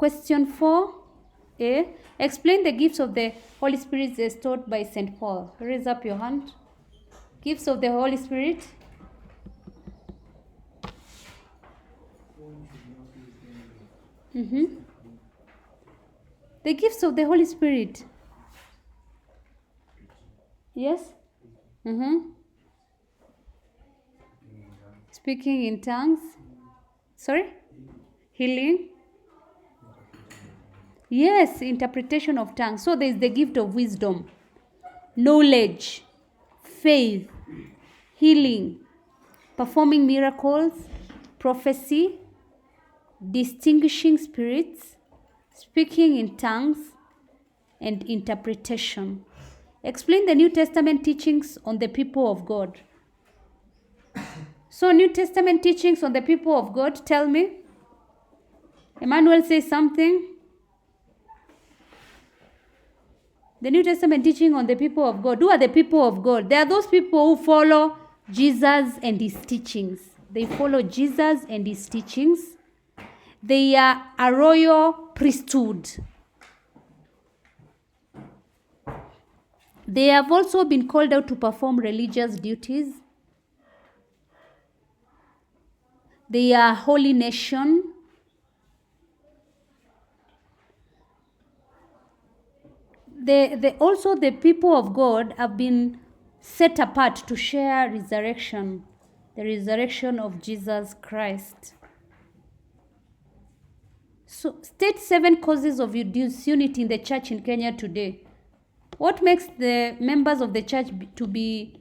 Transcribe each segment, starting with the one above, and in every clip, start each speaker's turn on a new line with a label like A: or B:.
A: Question 4a. Explain the gifts of the Holy Spirit as taught by St. Paul. Raise up your hand. Gifts of the Holy Spirit. The gifts of the Holy Spirit. Yes? Speaking in tongues. Sorry? Healing. Yes, interpretation of tongues. So there is the gift of wisdom, knowledge, faith, healing, performing miracles, prophecy, distinguishing spirits, speaking in tongues, and interpretation. Explain the New Testament teachings on the people of God. So New Testament teachings on the people of God, tell me. Emmanuel says something. The New Testament teaching on the people of God. Who are the people of God? They are those people who follow Jesus and his teachings. They follow Jesus and his teachings. They are a royal priesthood. They have also been called out to perform religious duties. They are a holy nation. Also, the people of God have been set apart to share resurrection, the resurrection of Jesus Christ. So, state 7 causes of disunity in the church in Kenya today. What makes the members of the church to be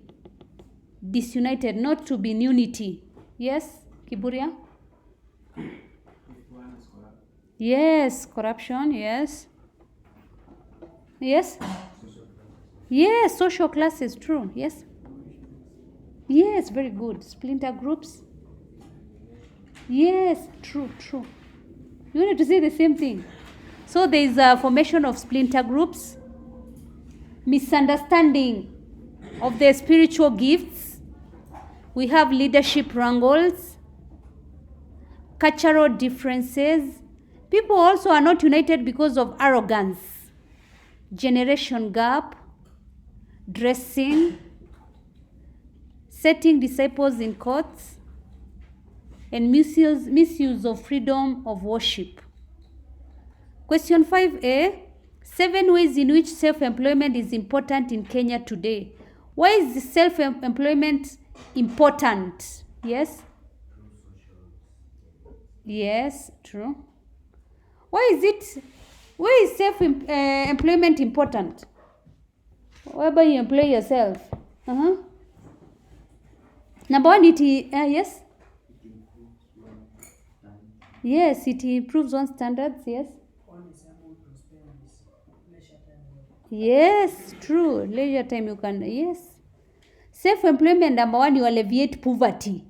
A: disunited, not to be in unity? Yes, Kiburia? Yes, corruption, yes. Yes? Yes, social classes, true, yes. Yes, very good. Splinter groups. Yes, true. You wanted to say the same thing. So there is a formation of splinter groups, misunderstanding of the spiritual gifts. We have leadership wrangles, cultural differences. People also are not united because of arrogance, generation gap, dressing, setting disciples in courts, and misuse of freedom of worship. Question 5a. 7 ways in which self-employment is important in Kenya today. Why is self-employment important? Yes? Yes, true. Why is self-employment important? Whereby you employ yourself. Number 1, yes? Yes, it improves one's standards, yes. Yes, true. Leisure time you can, yes. Self-employment, number 1, you alleviate poverty.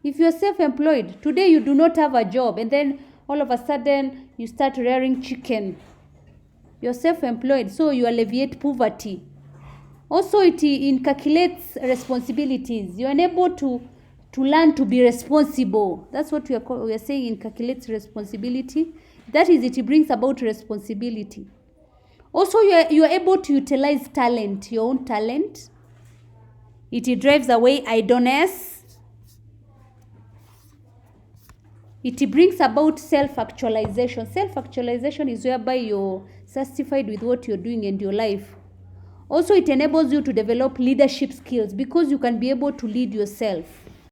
A: If you're self-employed, today you do not have a job, and then all of a sudden you start rearing chicken. You're self-employed, so you alleviate poverty. Also, it inculcates responsibilities. You're unable to learn to be responsible. That's what we are saying, inculcates responsibility. That is, it brings about responsibility. Also, you are able to utilize talent, your own talent. It drives away idleness. It brings about self-actualization. Self-actualization is whereby you're satisfied with what you're doing in your life. Also, it enables you to develop leadership skills because you can be able to lead yourself.